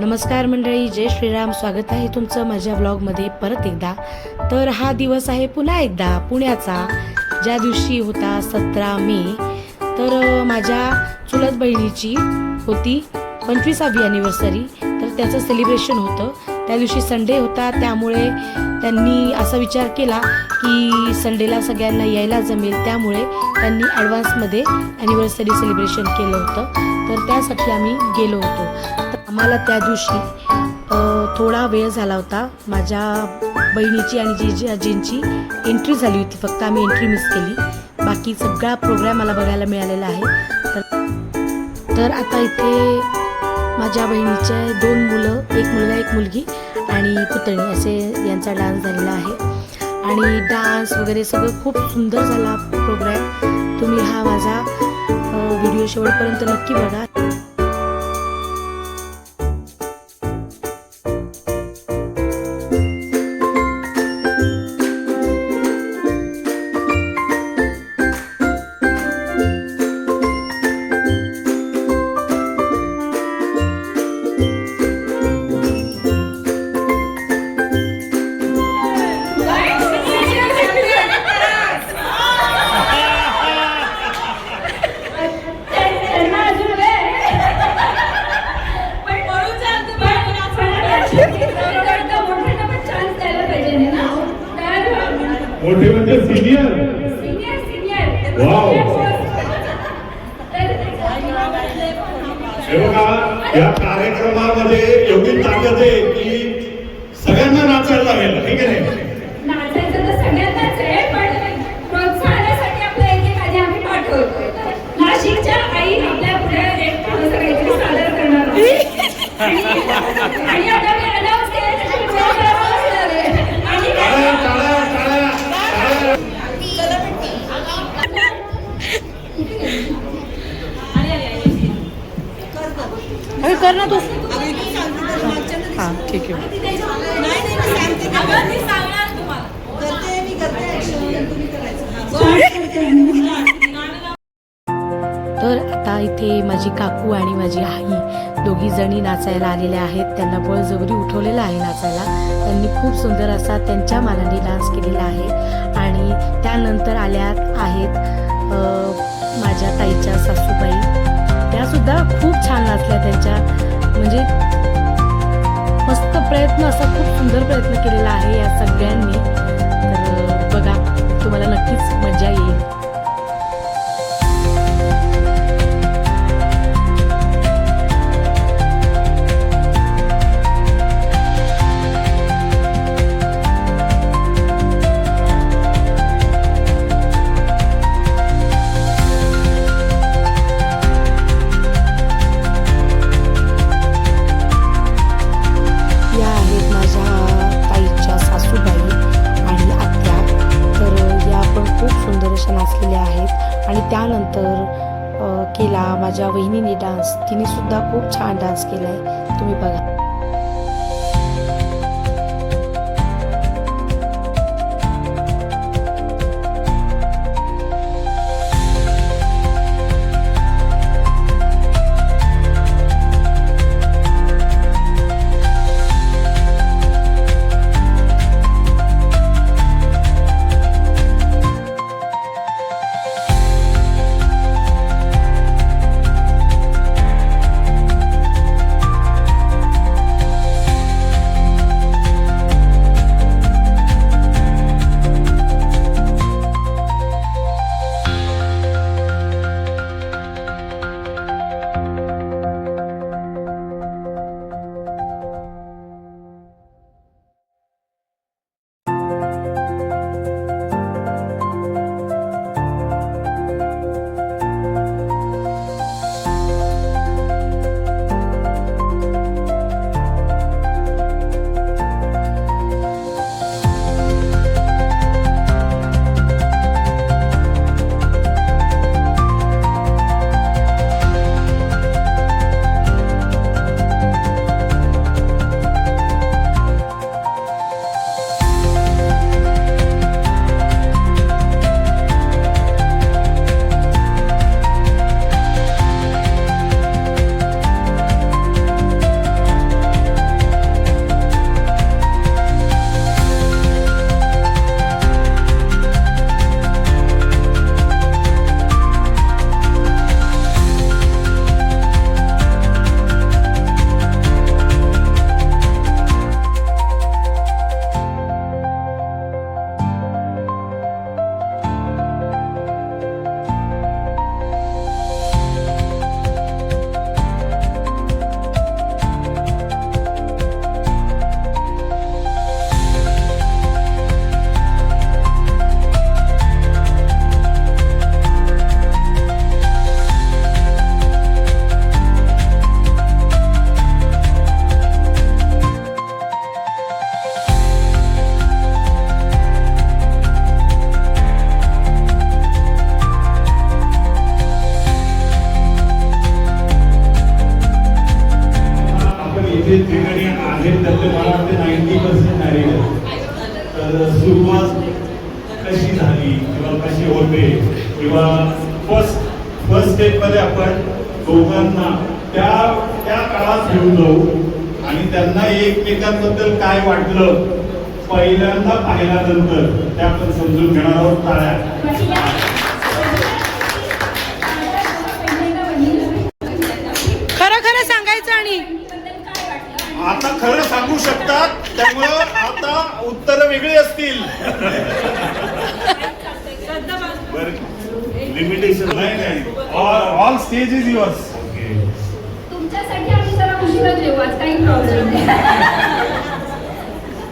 नमस्कार मंडळी, जय श्रीराम. स्वागत आहे तुमचं माझ्या ब्लॉगमध्ये परत एकदा. तर हा दिवस आहे पुन्हा एकदा पुण्याचा, ज्या दिवशी होता 17 मे. तर माझ्या चुलत बहिणीची होती 25वी ॲनिव्हर्सरी. तर त्याचं सेलिब्रेशन होतं. त्या दिवशी संडे होता, त्यामुळे त्यांनी असा विचार केला की संडेला सगळ्यांना यायला जमेल, त्यामुळे त्यांनी ॲडव्हान्समध्ये ॲनिव्हर्सरी सेलिब्रेशन केलं होतं. तर त्यासाठी आम्ही गेलो होतो. तर आम्हाला त्या दिवशी थोडा वेळ झाला होता. माझ्या बहिणीची आणि जिजाजींची एंट्री झाली होती, फक्त आम्ही एंट्री मिस केली. बाकी सगळा प्रोग्राम मला बघायला मिळालेला आहे. तर आता इथे माझ्या बहिणीचे 2 मुलं, एक मुलगा एक मुलगी आणि पुतणी असे यांचा डान्स झालेला आहे. आणि डान्स वगैरे सगळं खूप सुंदर झाला प्रोग्राम. तुम्ही हा माझा व्हिडिओ शेवटपर्यंत नक्की बघा. मोठे म्हणजे सीनियर. वाव. हे बघा, या कार्यक्रमामध्ये एवढी ताकद आहे की सगळ्यांना नाचायला लागेल. ठीक आहे, नाचायचं तर सगळ्यांनाच आहे, पण प्रोत्साहनासाठी आपल्या एकेकाने आम्ही पाठवतो. नाशिकच्या आई आपल्या पुढे एक काहीतरी सादर करणार आहोत. आणि आता मी अनाउन्स केल्याच्या अरे कर ना तू. हां ठीक आहे. तर आता इथे माझी काकू आणि माझी आई दोघी जणी नाचायला आलेल्या आहेत. त्यांना बळजबरी उठवलेलं आहे नाचायला. त्यांनी खूप सुंदर असा त्यांच्या मानाने डान्स केलेला आहे. आणि त्यानंतर आल्या आहेत माझ्या ताईच्या सासूबाई. त्यासुद्धा खूप छान नाचल्या. त्यांच्या म्हणजे मस्त प्रयत्न, असा खूप सुंदर प्रयत्न केलेला आहे या सगळ्यांनी. तर बघा, तुम्हाला नक्कीच मजा येईल. नाचलेल्या आहेत. आणि त्यानंतर केला माझ्या वहिनीने डान्स. तिने सुद्धा खूप छान डान्स केला आहे, तुम्ही बघा. जे ठिकाणी आहेत त्यातले मला वाटते 90% मॅरिड आहेत. तर सुरुवात कशी झाली किंवा कशी होते किंवा फर्स्ट स्टेपमध्ये आपण दोघांना त्या काळात घेऊन जाऊ आणि त्यांना एकमेकांबद्दल काय वाटलं पहिल्यांदा पाहिल्यानंतर ते आपण समजून घेणार आहोत. टाळ्या. खरं खरं सांगायचं आणि आता खरं सांगू शकतात त्यामुळं आता उत्तर वेगळी असतील. लिमिटेशन नाही. All stage is yours. तुमच्यासाठी आम्ही जरा उशिरा जेवू आज, काही प्रॉब्लेम नाही.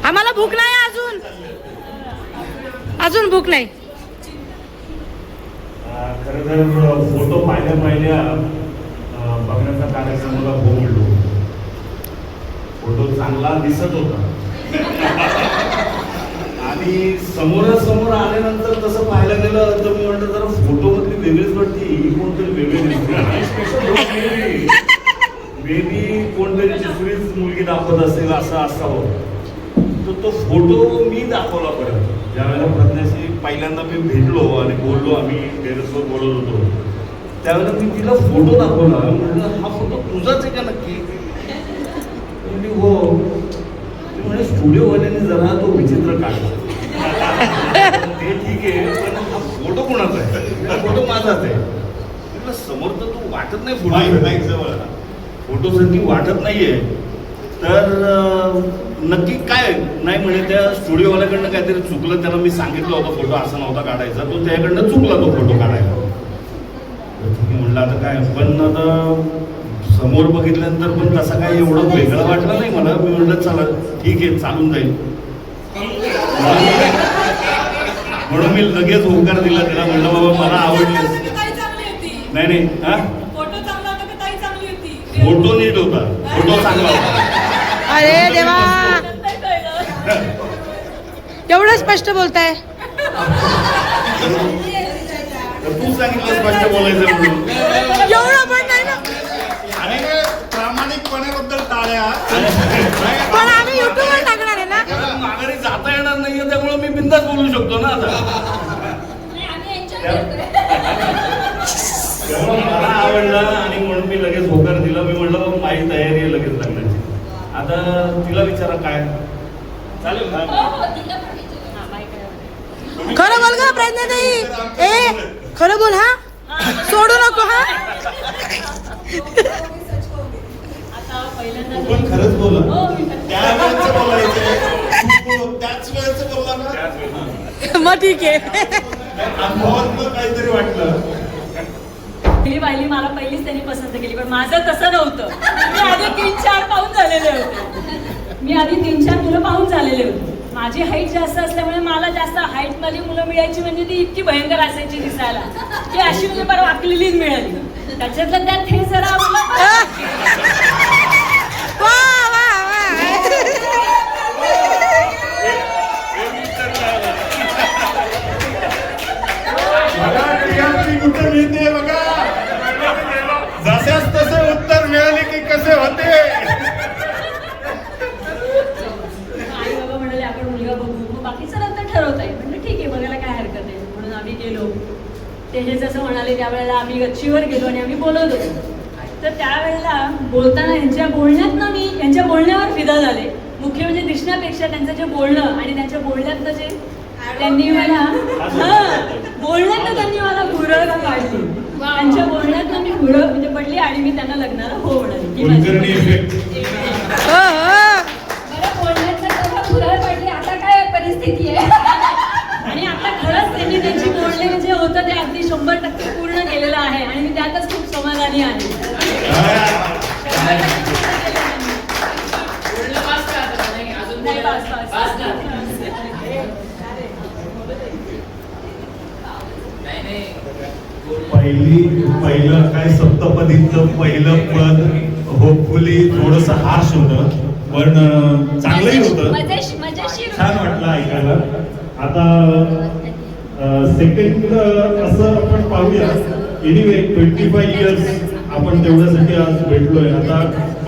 आम्हाला भूक नाही अजून भूक नाही. खरं तर फोटो पाहिल्या बघण्याचा कार्यक्रम मला बोललो. फोटो चांगला दिसत होता आणि समोरासमोर आल्यानंतर तसं पाहायला गेलं तर मी म्हटलं जरा फोटो मधली वेगळीच वाटते, ही कोणतरी वेगळी दिसते. मे बी कोणतरी दुसरीच मुलगी दाखवत असेल असं असावं. तर तो फोटो मी दाखवला परत ज्यावेळेला प्रज्ञाशी पहिल्यांदा मी भेटलो आणि बोललो, आम्ही टेरेसवर बोलत होतो त्यावेळेला मी तिला फोटो दाखवला. म्हटलं हा फोटो तुझाच आहे का नक्की? म्हणजे हो. म्हणजे स्टुडिओवाल्याने जरा तो विचित्र काढला. ते ठीक आहे पण हा फोटो कोणाचा आहे? हा फोटो माझाच आहे. म्हटलं समोर तर तू वाटत नाही फोटो, फोटोसाठी वाटत नाहीये. तर नक्की काय नाही म्हणे त्या स्टुडिओवाल्याकडनं काहीतरी चुकलं. त्याला मी सांगितलं होतं फोटो असा नव्हता काढायचा, तो त्याच्याकडनं चुकला तो फोटो काढायला. म्हणलं आता काय, पण आता समोर बघितल्यानंतर पण तसा काही एवढं वेगळं वाटलं नाही मला. मी म्हटलं चला ठीक आहे चालून जाईल म्हणून मी लगेच होकार दिला त्याला. म्हणलं बाबा मला आवडली. नाही हा फोटो नीट होता, फोटो चांगला होता. अरे देवा एवढं स्पष्ट बोलताय. तू सांगितलं स्पष्ट बोलायचं म्हणून. एवढं पण नाही ना. आणि प्रामाणिकपणाबद्दल टाळ्या. पण आम्ही युट्यूबवर टाकणार आहे ना. माघारी जाता येणार नाहीये त्यामुळे मी बिंदास बोलू शकतो ना आता. मला आवडला आणि म्हणून मी लगेच होकार दिला. मी म्हटलं माझी तयारी आहे लगेच लग्नाची. आता तिला विचारा काय चालेल ना. खरं बोल ग प्रज्ञाताई. खरं बोल हा, सोडू नको हा. पण खरंच बोला. त्यावेळेचं बोलायचं, त्याच वेळेचं बोलला ना. मग ठीक आहे. अनुभवातलं काहीतरी वाटलं. पाहिली मला पहिलीच त्यांनी पसंत केली, पण माझं तसं नव्हतं. मी आधी 3-4 पाहून झालेले मुलं पाहून झालेले होते. माझी हाईट जास्त असल्यामुळे मला जास्त हाईट वाली मुलं मिळायची म्हणजे ती इतकी भयंकर असायची दिसायला की अशी म्हणजे बरं वाकलेलीच मिळाली. त्याच्यातलं त्यात हे जरा उत्तर मिळते बघा. जशाच तसे उत्तर मिळाले की कसे होते. आई बाबा म्हणाले आपण मुलगा बघू, मग बाकीचं नंतर ठरवता येईल. म्हणजे ठीक आहे बघायला काय हरकत आहे. म्हणून आम्ही गेलो. ते हे जसं म्हणाले त्यावेळेला आम्ही गच्चीवर गेलो आणि आम्ही बोलत होतो. तर त्यावेळेला बोलताना यांच्या बोलण्यावर फिदा झाले. मुख्य म्हणजे दिसण्यापेक्षा त्यांचं जे बोलणं आणि त्यांच्या बोलण्यातलं जे त्यांनी मला बोलण्यातनं त्यांनी मला घुरळ काढली. त्यांच्या बोलण्यातनं मी घुरळ म्हणजे पडली आणि मी त्यांना लग्नाला हो म्हणाली की कुलकर्णी इफेक्ट. बरं बोलण्याचं घुरळ पडली, आता काय परिस्थिती आहे. आणि आता खरंच त्यांनी त्यांची बोलणे जे होतं ते अगदी 100% पूर्ण केलेलं आहे आणि मी त्यातच खूप समाधानी आहे. नाही, बस. पहिलं काय सप्तपदीचं पहिलं पद होपफुली थोडस हार्श होतं पण चांगलंही होतं. छान वाटलं ऐकायला. आता सेकंड असं आपण पाहूया. एनिवे 25 इयर्स आपण तेवढ्यासाठी आज भेटलोय. आता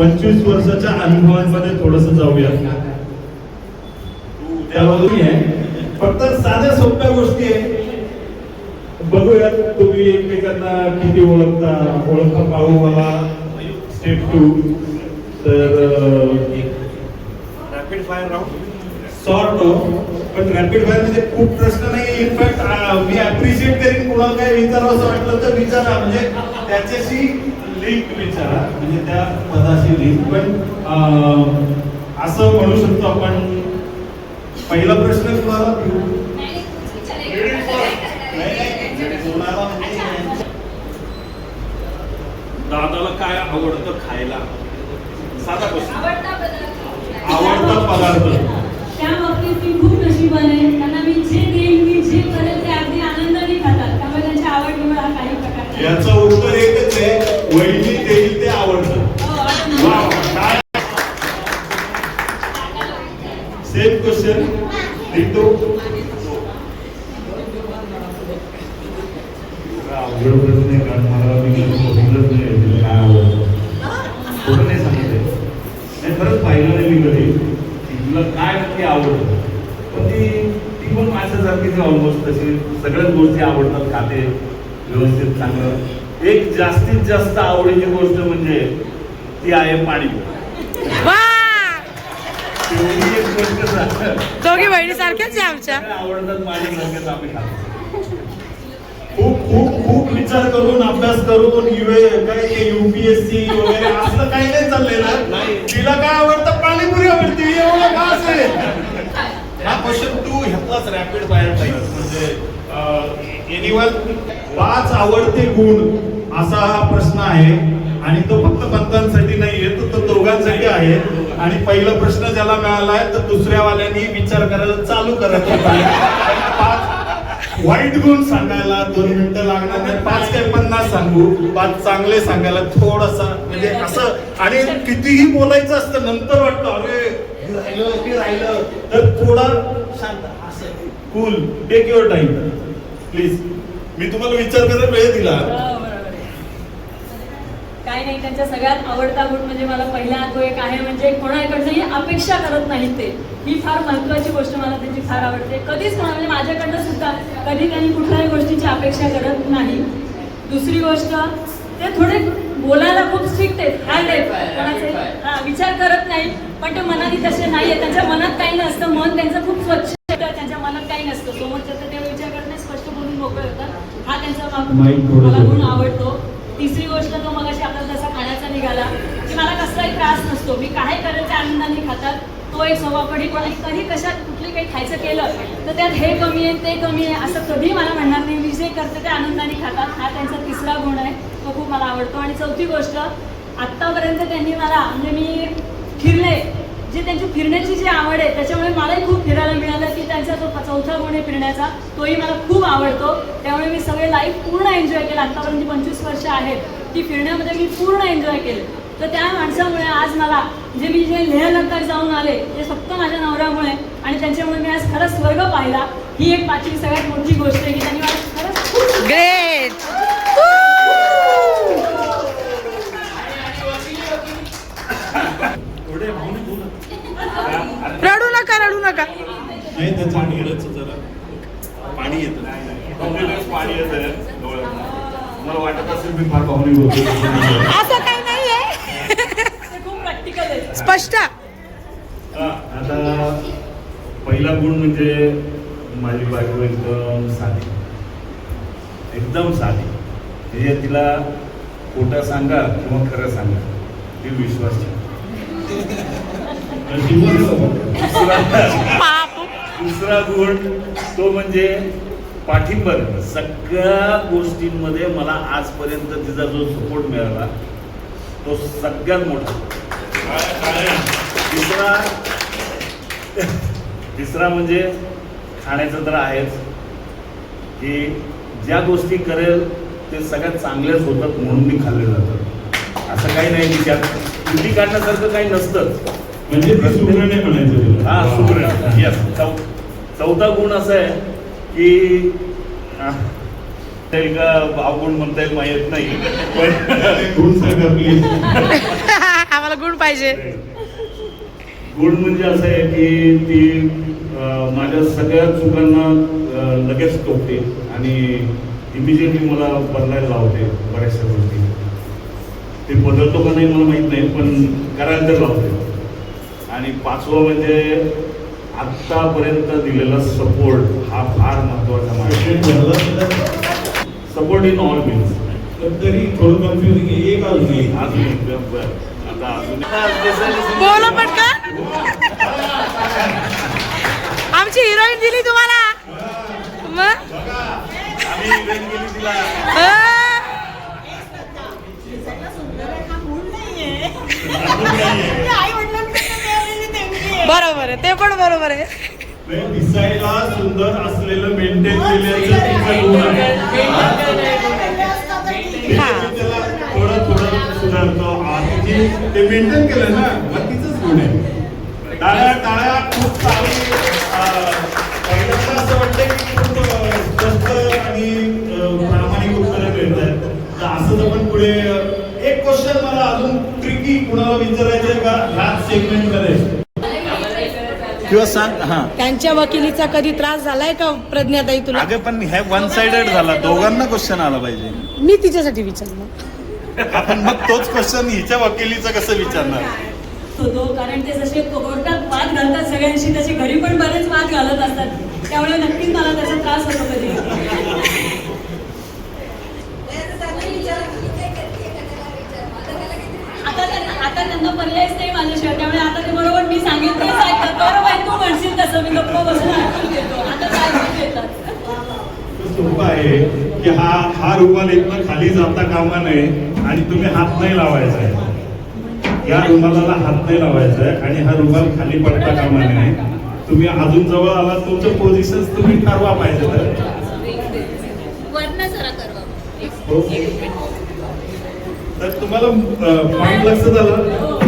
25 वर्षाच्या अनुभवांमध्ये थोडस जाऊया. त्यामधून आहे फक्त साध्या सोप्या गोष्टी आहे. बघूयात तुम्ही एकमेकांना किती ओळखता पाहू मला. स्टेप 2 तर rapid fire round sort of, पण रॅपिड फायर मध्ये खूप प्रश्न नाही. इनफॅक्ट मी अप्रिशिएट करीन कोणाला काय विचारावं असं वाटलं तर विचारा, म्हणजे त्याच्याशी लिंक विचारा, म्हणजे त्या पदाशी लिंक. पण असं म्हणू शकतो आपण, पहिला प्रश्न तुम्हाला दादाला काय आवडतं खायला? साधा प्रश्न. आवडता पदार्थ. त्या बाबतीत मी खूप नशिबाने आहे. त्यांना मी जे देईन, मी जे करेल ते अगदी आनंदाने खातात. त्यामुळे त्यांची आवड निवड हा काही प्रकार नाही. याचं उत्तर एकच आहे, वहिनी देईल ते आवडतं. वा वा, काय सेम क्वेश्चन लिहितो. अवघड प्रश्न आहे, कारण मला मी बघितलंच नाही काय आवडतं. थोडं नाही सांगितलं नाही, खरंच पाहिलं नाही मी कधी की तुला काय नक्की आवडतं. पण ती पण माझ्यासारखीच ऑलमोस्ट तशी सगळ्याच गोष्टी आवडतात, खाते व्यवस्थित चांगलं. एक जास्तीत जास्त आवडीची गोष्ट म्हणजे ती आहे पाणीपुरी. वा, तेवढी एक गोष्ट झालं. दोघी बहिणी सारख्याच आहे आमच्या. आवडतात माझ्यासारख्याच आम्ही खातो. खूप खूप खूप विचार करून अभ्यास करून काय ते UPSC वगैरे असं काही नाही चाललेलं. तिला काय आवडतं? पाणीपुरी आवडते. एवढं खास आहे. हा क्वेश्चन 2 ह्यातलाच रॅपिड फायर टाईप. म्हणजे एनिवन 5 आवडते गुण असा हा प्रश्न आहे, आणि तो फक्त पंतांसाठी नाहीये, तो दोघांसाठी आहे. आणि पहिला प्रश्न ज्याला मिळालाय तर दुसऱ्यावाल्यांनी विचार करायला चालू करत होता. 5 वाईट गुण सांगायला 2 मिनिटं लागणार नाही. 5 काय 50 सांगू. 5 चांगले सांगायला थोडसा म्हणजे असं, आणि कितीही बोलायचं असतं नंतर वाटतं अरे हे राहिलं तर थोडा शांत असं cool. Take your time please. मी तुम्हाला विचार करायला वेळ दिला. काही नाही, त्यांच्या सगळ्यात आवडता गुण म्हणजे मला पहिला तो एक आहे, म्हणजे कोणाकडनंही अपेक्षा करत नाहीत ते. ही फार महत्त्वाची गोष्ट मला त्यांची फार आवडते. कधीच म्हणजे माझ्याकडनं सुद्धा कधी त्यांनी कुठल्याही गोष्टीची अपेक्षा करत नाही. दुसरी गोष्ट, ते थोडे बोलायला खूप स्ट्रिक्ट आहेत, हार्ड आहेत. कोणाचे विचार करत नाही, पण ते मनाने तसे नाही आहे. त्यांच्या मनात काही नसतं, मन त्यांचं खूप स्वच्छ आहे, त्यांच्या मनात काही नसतं. समोरच्या ते विचार करणे स्पष्ट बोलून मोकळे होतात. हा त्यांचा मला गुण आवडतो. तिसरी गोष्ट, तो मगाशी आपल्याला तसा खाण्याचा निघाला की मला कसलाही त्रास नसतो. मी काय करेल ते आनंदाने खातात. तो एक स्वभाव. कधी कशात कुठली काही खायचं केलं तर त्यात हे कमी आहे ते कमी आहे असं कधी मला म्हणणार नाही. मी जे करते ते आनंदाने खातात. हा त्यांचा तिसरा गुण आहे, तो खूप मला आवडतो. आणि चौथी गोष्ट, आत्तापर्यंत त्यांनी मला म्हणजे मी फिरले, जी त्यांची फिरण्याची जी आवड आहे त्याच्यामुळे मलाही खूप फिरायला मिळालं. की त्यांचा जो चौथा गुण आहे फिरण्याचा, तोही मला खूप आवडतो. त्यामुळे मी सगळे लाईफ पूर्ण एन्जॉय केलं. आत्तापर्यंत 25 वर्ष आहेत ती फिरण्यामध्ये मी पूर्ण एन्जॉय केले. तर त्या माणसामुळे आज मला जे मी जे लेह लडाख जाऊन आले ते फक्त माझ्या नवऱ्यामुळे आणि त्यांच्यामुळे मी आज खरंच स्वर्ग पाहिला. ही एक पाचवी सगळ्यात मोठी गोष्ट आहे की त्यांनी मला खरंच खूप ग्रेट. रडू नका, रडू नका. नाही त्याचं पाणी जरा पाणी येतं. पाणी येतं डोळ्यात. मला वाटत असेल मी फार पाहुणी बोलतो. असं काही नाहीये, ते खूप प्रॅक्टिकल आहे. स्पष्ट. आता पहिला गुण म्हणजे माझी बायको एकदम साधी, एकदम साधी. म्हणजे तिला खोटं सांगा किंवा खरं सांगा ती विश्वास ठेवते. दुसरा गुण तो म्हणजे पाठिंबा. सगळ्या गोष्टींमध्ये मला आजपर्यंत तिचा जो सपोर्ट मिळाला तो सगळ्यात मोठा. तिसरा म्हणजे खाण्याचं तर आहेच, की ज्या गोष्टी करेल ते सगळ्यात चांगल्याच होतात म्हणून मी खाल्ले जातात. असं काही नाही की त्यात चुकी काढण्यासारखं काही नसतंच. म्हणजे ती सुगरण आहे म्हणायचं. हा, सुगरण. यस. चौथा गुण असा आहे की भावगुण म्हणता येईल माहीत नाही, पण गुण सांगा प्लीज. आम्हाला आम्हाला गुण पाहिजे. गुण म्हणजे असं आहे की ती माझ्या सगळ्या चुकांना लगेच टोकते आणि इमिजिएटली मला बदलायला लावते बऱ्याचशा गोष्टी. ते बदलतो का नाही मला माहीत नाही, पण करायला तर लावते. आणि पाचवं म्हणजे आत्तापर्यंत दिलेला सपोर्ट हा फार महत्त्वाचा माझ्या. Support in all means. तरी थोडं कन्फ्युजिंग एक अजून आता अजून बोला पटकन. आमची हिरोईन दिली तुम्हाला मग. आम्ही इव्हेंट केली तिला. बरोबर आहे, ते पण बरोबर आहे. दिसायला सुंदर असलेलं मेंटेन केल्याचं तिचं गुण आहे. त्याला थोडं थोडं सुधारतो. आधी ते मेंटेन केलं ना, मग तिचंच गुण आहे. टाळ्या टाळ्या खूप चांगली. पहिल्यांदा असं वाटतं की खूप स्वस्त आणि प्रामाणिक उत्तरं मिळतात. तर असंच आपण पुढे एक क्वेश्चन मला अजून ट्रिकी कुणाला विचारायचं आहे का ह्याच सेगमेंट मध्ये किंवा सांग. हा त्यांच्या वकिलीचा कधी त्रास झालाय का प्रज्ञाताई तुला? अगं पण हे वन साइडेड झाला, दोघांना क्वेश्चन आला पाहिजे. मी तिच्यासाठी विचारलं. आपण मग तोच क्वेश्चन हिच्या वकिलीचा कसं विचारणार? तो कारण ते जसे कोर्टात वाद घालतात सगळ्यांशी, तसे घरी पण बरेच वाद घालत असतात. त्यामुळे नक्कीच मला त्याचा त्रास होतो कधी. आता त्यांना पर्यायच नाही माझ्याशिवाय, त्यामुळे आता ते बरोबर मी सांगितलं ऐकतात. बरोबर तू म्हणशील तसं मी गप्प बसून ऐकून घेतो. आता काय घेतात. सोपं आहे की हा रुमाल इथनं खाली जाता कामा नये आणि तुम्ही हात नाही लावायचा आहे. या रुमालाला हात नाही लावायचा आहे आणि हा रुमाल खाली पडता कामा नये. तुम्ही अजून जवळ आला, तुमचं पोझिशन तुम्ही ठरवा पाहिजे. तर तुम्हाला पॉइंट लक्ष झालं.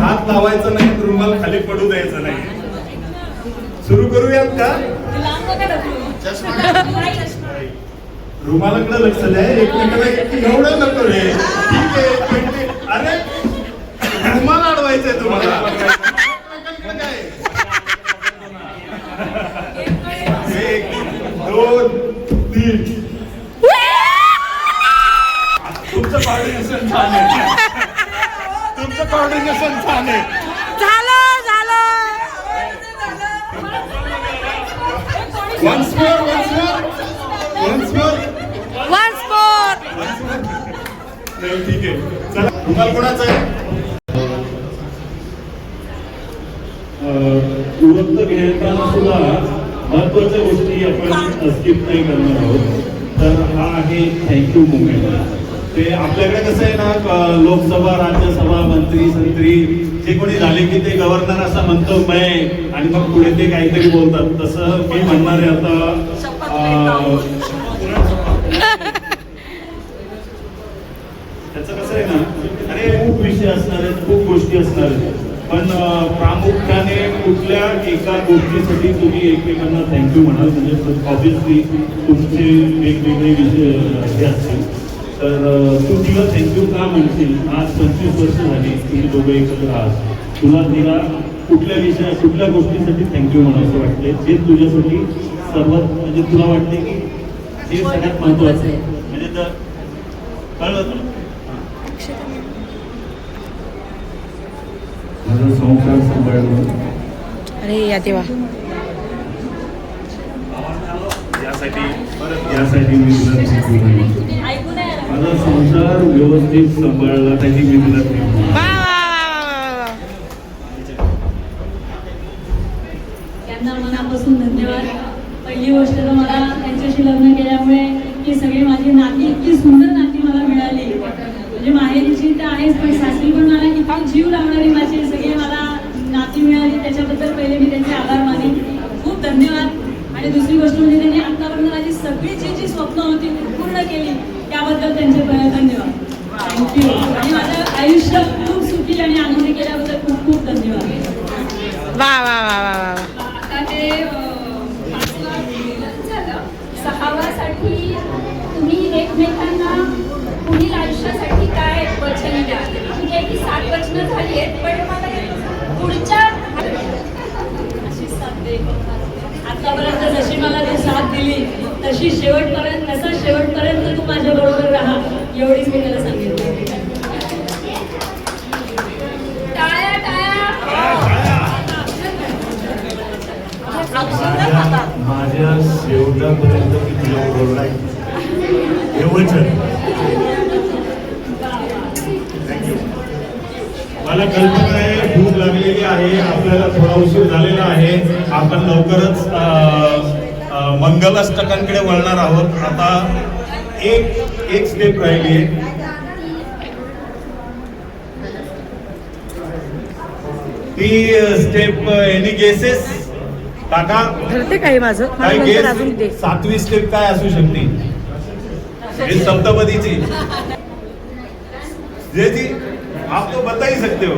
हात लावायचा नाही, रुमाल खाली पडू द्यायचा नाही. सुरू करूयात का? रुमालाकडे लक्ष द्या. एकमेकाला एवढं नको रे. ठीक आहे. अरे रुमाल अडवायचंय तुम्हाला. एक, दोन, तीन. तुमचं कॉर्डिनेशन छान आहे. तुमचं कॉर्डिनेशन छान आहे. झालं. Once more. नाही, ठीक आहे. चला, रुमाल कोणाचा आहे? उरक्त घेताना सुद्धा महत्वाच्या गोष्टी आपण स्किप नाही करणार आहोत. तर हा आहे थँक्यू मुवमेंट. ते आपल्याकडे कसं आहे ना, लोकसभा, राज्यसभा, मंत्री, संत्री जे कोणी झाले की ते गव्हर्नर असं म्हणतो मैं, आणि मग पुढे ते काहीतरी बोलतात. तसं मी म्हणणार आहे आता. त्याचं कसं आहे ना, अरे खूप विषय असणार आहेत, खूप गोष्टी असणार आहेत, पण प्रामुख्याने कुठल्या एका गोष्टीसाठी तुम्ही एकमेकांना थँक्यू म्हणाल. म्हणजे ऑब्विसली तुमचे वेगवेगळे विषय हे असतील. तर तू तिला थँक्यू का म्हणशील? आज 25 वर्ष झाली तुम्ही दोघं एकत्र आहात. तिला कुठल्या गोष्टीसाठी थँक्यू म्हणावं वाटते, जे तुझ्यासाठी सर्वात, म्हणजे तुला वाटते की हे सगळ्यात महत्वाचं आहे. म्हणजे तर कळलं तुला? माझा संसार सांभाळणं. अरे या देवा. यासाठी मी तुला थँक्यू म्हणतो. माझा संसार व्यवस्थित सांभाळला त्याची मी तुला थँक्यू. त्यांना मनापासून धन्यवाद. पहिली गोष्ट तर मला त्यांच्याशी लग्न केल्यामुळे इतकी सगळी माझी नाती, इतकी सुंदर नाती मला मिळाली. म्हणजे माहेरची तर आहेच, पण सासरी पण मला इतकी जीव लावणारी माझी सगळी मला नाती मिळाली. त्याच्याबद्दल पहिले मी त्यांचे आभार मानेन. खूप धन्यवाद. आणि दुसरी गोष्ट म्हणजे त्यांनी आतापर्यंत माझी सगळी जी स्वप्न होती ती पूर्ण केली, त्याबद्दल त्यांचे धन्यवाद. थँक्यू. आणि माझं आयुष्य खूप सुखी आणि आनंदी केल्याबद्दल खूप खूप धन्यवाद. वा. आता हे 5वा झालं. 6वासाठी तुम्ही एकमेकांना पुढील आयुष्यासाठी काय वचन द्या? ठीक आहे की 7 वचनं झाली आहेत, पण तशी शेवटपर्यंत तसा शेवटपर्यंत तू माझ्या बरोबर राहा, एवढीच मी त्याला सांगितलं. टाळ्या टाळ्या. माझ्या शेवटापर्यंत मी तुझ्या बरोबर आहे हे वचन. थँक्यू. मला कल्पना आहे भूक लागलेली आहे, आपल्याला थोडा उशीर झालेला आहे. आपण लवकरच मंगलाष्टकांकडे वळणार आहोत. आता एक स्टेप राहिली आहे. ती स्टेप एनी गेसेस काका ठरते काही माझं काय मला गेस नंतर अजून दे. 7वी स्टेप काय असू शकते? ये सप्तपदीची जे जी आप तो बता ही सकते हो.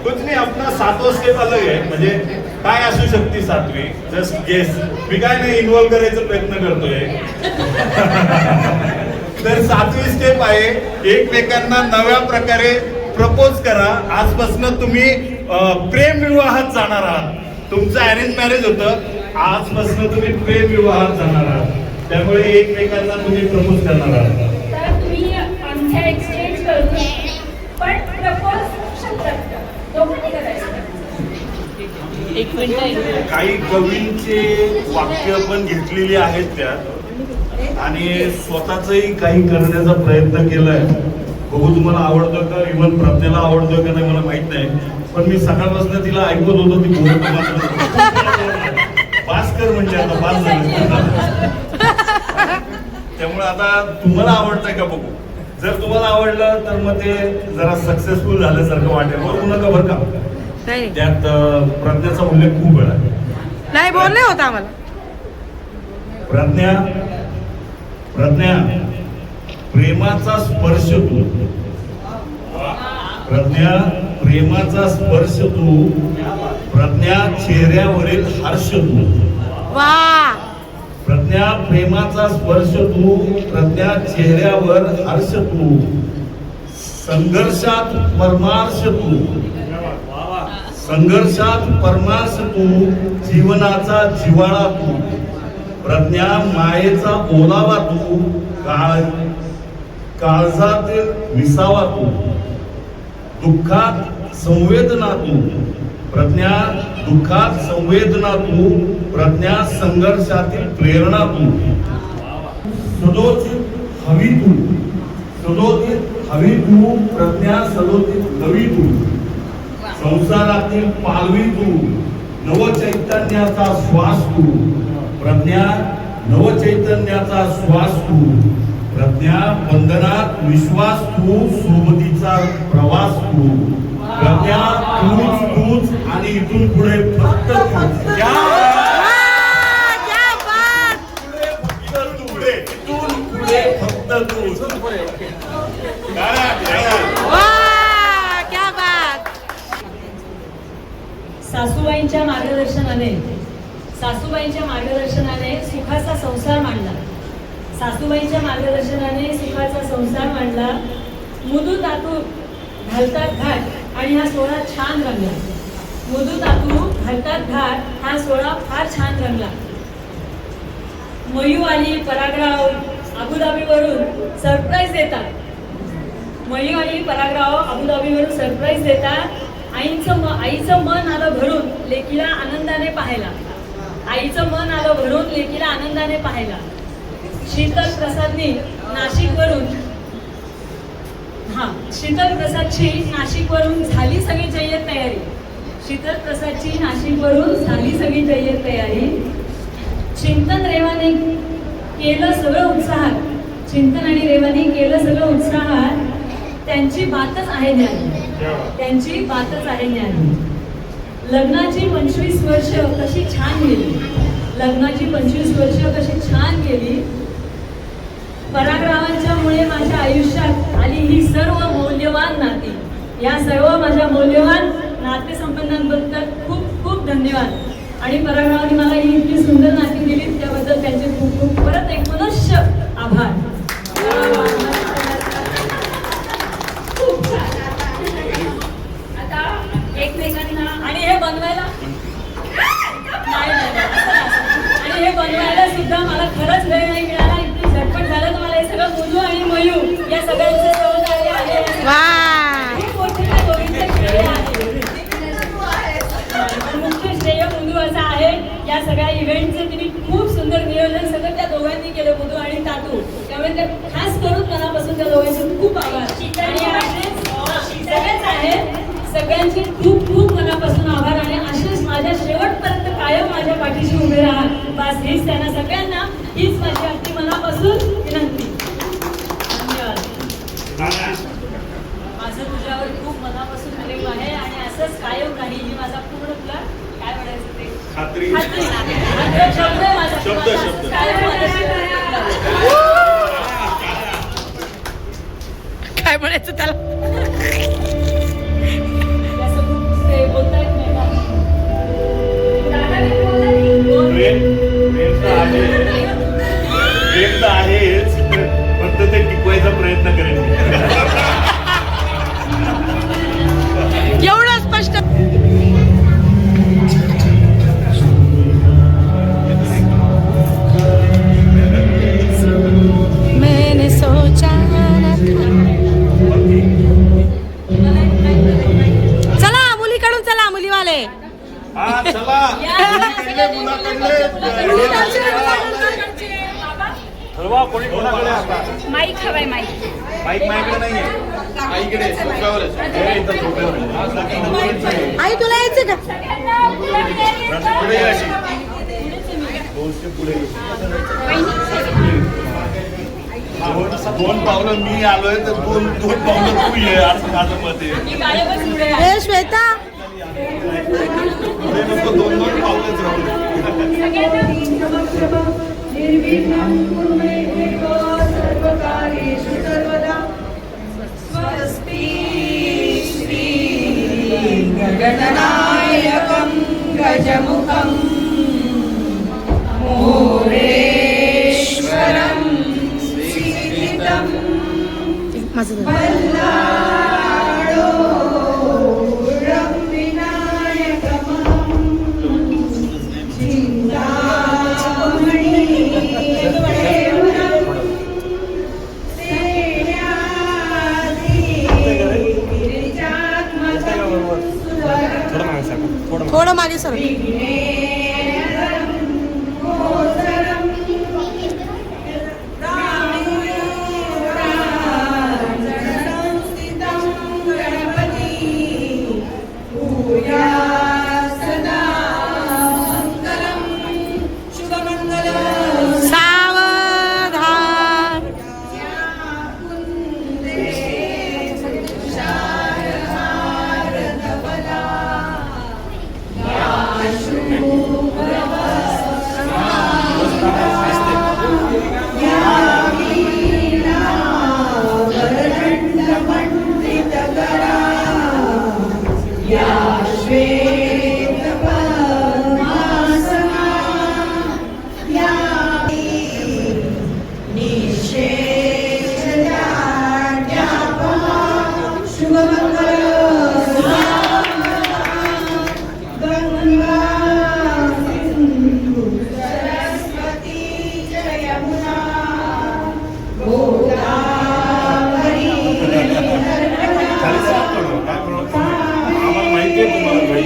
कुछ नहीं, अपना 7वां स्टेप अलग आहे. म्हणजे काय असू शकते 7वी? Just guess. मी काय नाही इन्व्हॉल्व करायचा प्रयत्न करतोय. तर 7वी स्टेप आहे एकमेकांना नव्या प्रकारे प्रपोज करा. आजपासून तुम्ही प्रेम विवाहात जाणार आहात. तुमचं अरेंज मॅरेज होतं, आजपासून तुम्ही प्रेम विवाहात जाणार आहात. त्यामुळे एकमेकांना तुम्ही प्रपोज करणार आहात. तर तुम्ही आमच्या एक्सचेंज करतो, पण प्रपोज शब्दात दोघांनी करायचं. एक मिनिट. काही कवींचे वाक्य पण घेतलेली आहेत त्यात आणि स्वतःचंही काही करण्याचा प्रयत्न केलाय. बघू तुम्हाला आवडतं का, इव्हन प्रज्ञाला आवडतं का नाही मला माहित नाही. पण मी सकाळपासून तिला ऐकत होतो, ती बोलत पास कर म्हणजे आता पास झालं. त्यामुळे आता तुम्हाला आवडतंय का बघू. जर तुम्हाला आवडलं तर मग ते जरा सक्सेसफुल झाल्यासारखं वाटेल. बरोबर नका बरं का. नाही त्यात प्रज्ञाचा उल्लेख खूप वेळा आहे. नाही बोलले होता आम्हाला. प्रज्ञा प्रज्ञा प्रेमाचा स्पर्श तू. प्रज्ञा प्रेमाचा स्पर्श तू. प्रज्ञा चेहऱ्यावरील हर्ष तू. वा प्रज्ञा प्रेमाचा स्पर्श तू. प्रज्ञा चेहऱ्यावर हर्ष तू. संघर्षात परमार्श तू. संघर्षात परमार्श तू. जीवनाचा जिव्हाळा तू. प्रज्ञा मायेचा ओलावा तू. काळजातील विसावा तू. दुःखात संवेदना तू. प्रज्ञा दुःखात संवेदना तू. प्रज्ञा संघर्षातील प्रेरणा तू. सदोचित हवी तू. सदोचित हवी तू. प्रज्ञा सदोचित हवी तू. संसारातील पालवी तू. नवचैतन्याचा श्वास तू. प्रज्ञा नवचैतन्याचा श्वास तू. प्रज्ञा बंधनात विश्वास तू. सोबतीचा प्रवास तू. प्रज्ञा तूच आणि इथून पुढे फक्त तू. इथून पुढे फक्त तू. क्या बात. सासूबाईंच्या मार्गदर्शनाने सुखाचा संसार मांडला. सासूबाईंच्या मार्गदर्शनाने सुखाचा संसार मांडला. मुदू तातू घालतात घाट आणि हा सोहळा छान रंगला. मुदू तातू घालतात घाट हा सोहळा फार छान रंगला. मयू आणि परागराव अबुधाबीवरून सरप्राईज देतात. मयू आणि परागराव अबुधाबीवरून सरप्राईज देतात. आईचं मन आलं भरून लेकीला आनंदाने पाहायला. आईचं मन आलं भरून लेकीला आनंदाने पाहायला. शीतल प्रसादची नाशिकवरून झाली सगळी जय्यत तयारी. शीतल प्रसादची नाशिकवरून झाली सगळी जय्यत तयारी. चिंतन रेवाने केलं सगळं उत्साहात. चिंतन आणि रेवाने केलं सगळं उत्साहात. त्यांची बातच आहे न्यारी. त्यांची बातच आहे न्यारी. लग्नाची 25 वर्ष कशी छान गेली. लग्नाची 25 वर्ष कशी छान गेली. परागरावांच्या मुळे माझ्या आयुष्यात आली ही सर्व मौल्यवान नाती. या सर्व माझ्या मौल्यवान नातेसंबंधांबद्दल खूप खूप धन्यवाद. आणि परागरावांनी मला ही इतकी सुंदर नाती दिली त्याबद्दल त्यांचे खूप खूप परत एक मनुष्य आभार. खूप छान. आता एकमेकांना आणि हे बनवायला नाही, असं नाही. आणि हे बनवायला सुद्धा सुद्धा मला खरंच वेळ नाही मिळाला, इतकी झटपट झालं तर मला हे सगळं मुलू आणि मयू या सगळ्यांचे सहकार्य आहे. खूप मोठे त्या दोघींचे श्रेय आहे. मुख्य श्रेय मुलू असं आहे. या सगळ्या इव्हेंटचे तिने खूप सुंदर नियोजन सगळं त्या दोघांनी केलं, मुलू आणि तातू. त्यामुळे त्या खास करून मनापासून त्या दोघांचे खूप आभार. आणि असेच सगळेच आहेत, सगळ्यांचे खूप खूप मनापासून आभार. आणि असेच माझ्या शेवटपर्यंत कायम माझ्या पाठीशी उभे राहा, बस हीच त्यांना सगळ्यांना हीच माझी अगदी मनापासून विनंती. धन्यवाद. माझं तुझ्यावर खूप मनापासून प्रेम आहे आणि असंच कायम राहील ही माझा पूर्ण तुला काय म्हणायचं ते खात्री. शब्द आहे माझा. शब्द. कायम माझ्याशी काय म्हणायचं त्याला? असं खूप ते बोलता येत नाही का? प्रेम तर आहेच, फक्त ते टिकवायचा प्रयत्न करेन. एवढं स्पष्ट. मैंने सोचा न था. चला मुलीकडून चला, मुलीवाले. हा चला, मुलीकडले, ठरवा कोणी कोणाकडे आता. माईक हवाय माईक. बाईक माझ्याकडे नाहीये, आईकडे सोफ्यावर आहे. इथं सोफ्यावर आहे. आई तुला यायचं का? पुढे ये अशी. 2 स्टेप पुढे ये. दोन पावलं मी आलोय तर दोन पावलं तू ये, असं माझं मत आहे. मी गायबच पुढे आहे. हे श्वेता, पुढे नको, 2 पावलंच राहू दे. गगननायकं गजमुखं मोरेश्वरं श्रीहितं माझं बल्लाळोरं विनायकमहं चिन्तामणि देवरं थोडं मागे सर. सावधान. आम्हाला माहिती आहे तुम्हाला भाई.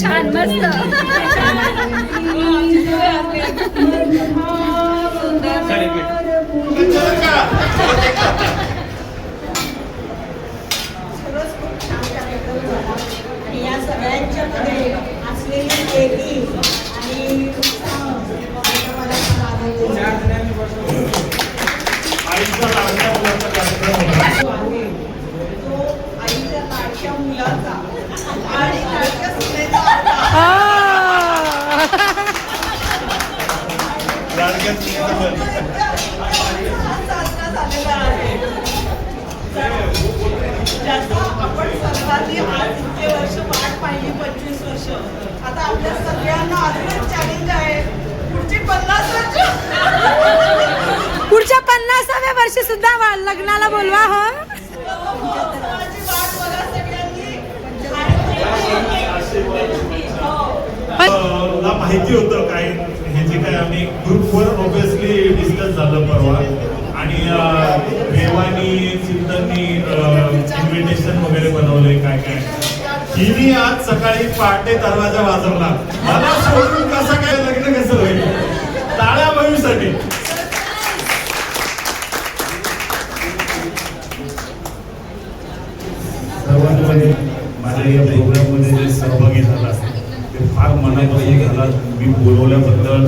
छान मस्त. या सगळ्यांच्याकडे असले बेबी आणि मला आईचा लाडक्या मुलाचा कार्यक्रम होता. आहे तो आईच्या लाडक्या मुलाचा आणि लाडक्या सुनेचा होता. लाडक्या मुलाचा साजरा झालेला आहे ज्याचा आपण सर्वांनी आज इतके वर्ष वाट पाहिली 25 वर्ष. आता आपल्या सगळ्यांना अजून चॅलेंज आहे पुढची 50 वर्ष पुढच्या 50व्या वर्षी सुद्धा लग्नाला बोलवा हो. माझी वाट बघा सगळ्यांनी. मला माहिती होतं काय हे जे काय आम्ही ग्रुपवर ऑब्विसली डिस्कस झालं परवा आणि देवानी चिंतननी इन्व्हिटेशन वगैरे बनवले काय काय. हिनी आज सकाळी पहाटे दरवाजा वाजवला. मला सोडून कसं काय लग्न कसं होईल. टाळ्या भविष्यासाठी. सर्वांमध्ये माझ्या या प्रोग्राममध्ये जे सहभागी झाला ते फार मनापासून झाला. मी बोलवल्याबद्दल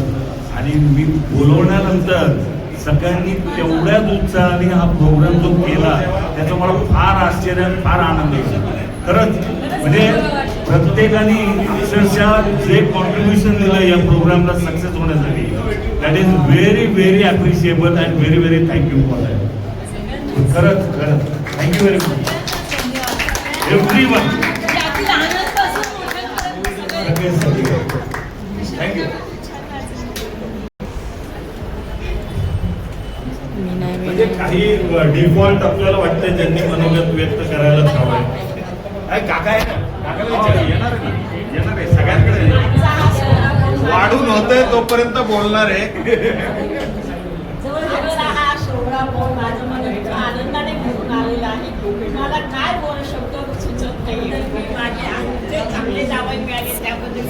आणि मी बोलवण्यानंतर सगळ्यांनी तेवढ्याच उत्साहाने हा प्रोग्राम जो केला त्याचा मला फार आश्चर्य फार आनंद आहे. खरंच म्हणजे प्रत्येकाने अक्षरशः जे कॉन्ट्रीब्युशन दिलं या प्रोग्रामला सक्सेस होण्यासाठी that is very very appreciable and very very thank you for that. खरंच thank you very much everyone. Thank you. म्हणजे काही डिफॉल्ट आपल्याला वाटतं ज्यांनी मनोगत व्यक्त करायलाच हवंय. काका आहे ना, काकाला येणार आहे सगळ्यांकडे वाढून होतंय तोपर्यंत बोलणार आहे. जवळजवळ हा सोहळा माझं मन आनंदाने घेऊन आलेला आहे. मला काय बोलू शकतो सुचत नाही. मी माझे जे चांगले जावई मिळाले त्याबद्दल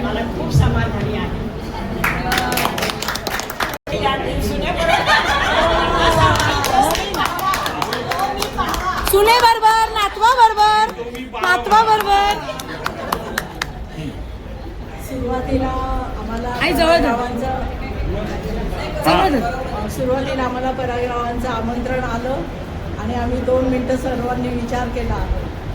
मला खूप समाधानी आहे. सुने बरोबर नातवा बरोबर सुरुवातीला आम्हाला आई जवळ धर. सुरुवातीला आम्हाला परागरावांचं आमंत्रण आलं आणि आम्ही 2 मिनटं सर्वांनी विचार केला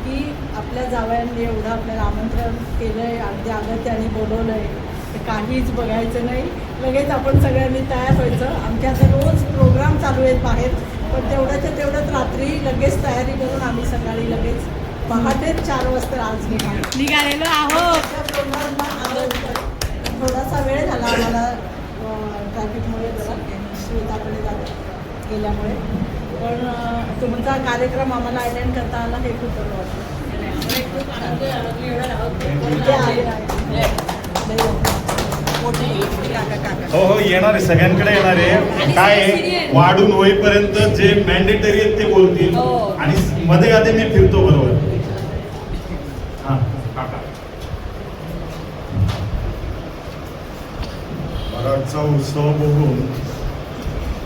की आपल्या जावयांनी एवढं आपल्याला आमंत्रण केलंय अगदी अगत्याने बोलवलंय तर काहीच बघायचं नाही. लगेच आपण सगळ्यांनी तयार व्हायचं. आमच्या आता रोज प्रोग्राम चालू आहेत बाहेर पण तेवढ्याच्या तेवढ्यात रात्री लगेच तयारी करून आम्ही सकाळी लगेच पहाटे 4 वाजता आज निघालेलो आहोत. थोडासा वेळ झाला आम्हाला ट्रॅफिकमुळे जरा श्वेताकडे गेल्यामुळे पण तुमचा कार्यक्रम आम्हाला अटेंड करता आला हे खूप बरं हो हो येणार आहे सगळ्यांकडे येणार आहे. काय आहे, वाढून होईपर्यंत जे मॅन्डेटरी आहेत ते बोलतील आणि मध्ये आधी मी फिरतो बरोबर. हा काका मराठचा उत्सव बघून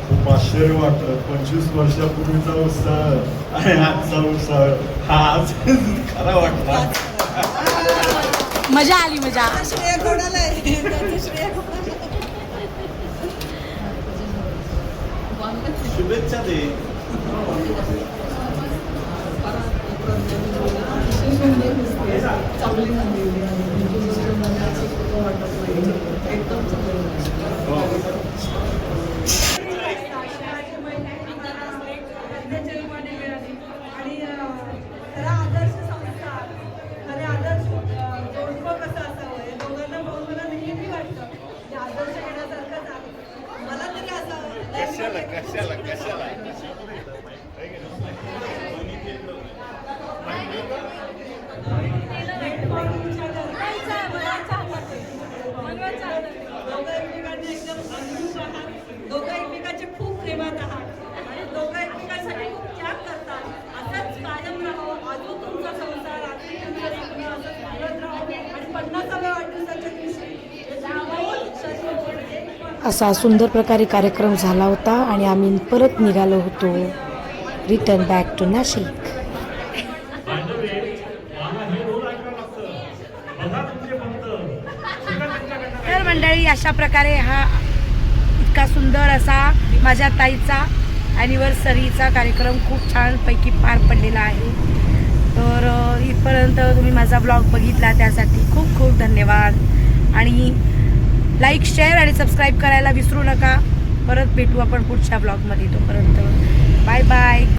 खूप आश्चर्य वाटतं. 25 वर्षापूर्वीचा उत्साह आणि आजचा उत्साह हा आज खरा वाटला. मजा आली मजा. श्रेय कोणाला आहे त्याचं श्रेय शुभेच्छा दे. चांगली झाली आणि खरा आदर्श संस्कार खरे आदर्श जोडपं कसं असावं हे दोघांना बघून मला नेहमी वाटतं की आदर्श घेण्यासारखंच आहे. मला तरी असावं. कशाला दोघं एकमेकांचे खूप प्रेमात आहात आणि दोघं एकमेकांसाठी खूप त्याग करतात. असंच कायम राहावं. अजून तुमचा संसार रात्री असंच बोलत राहावं आणि 50व्या वाढदिवसाच्या दिवशी असा सुंदर प्रकारे कार्यक्रम झाला होता आणि आम्ही परत निघालो होतो रिटर्न बॅक टू नाशिक. मला हे रोल ऐकावं लागतं. बघा तुमचे फक्त मंडळी, अशा प्रकारे हा इतका सुंदर असा माझ्या ताईचा ॲनिव्हर्सरीचा कार्यक्रम खूप छानपैकी पार पडलेला आहे. तर इथपर्यंत तुम्ही माझा ब्लॉग बघितला त्यासाठी खूप खूप धन्यवाद. आणि लाईक, शेअर आणि सबस्क्राईब करायला विसरू नका. परत भेटू आपण पुढच्या ब्लॉगमध्ये. तोपर्यंत बाय बाय.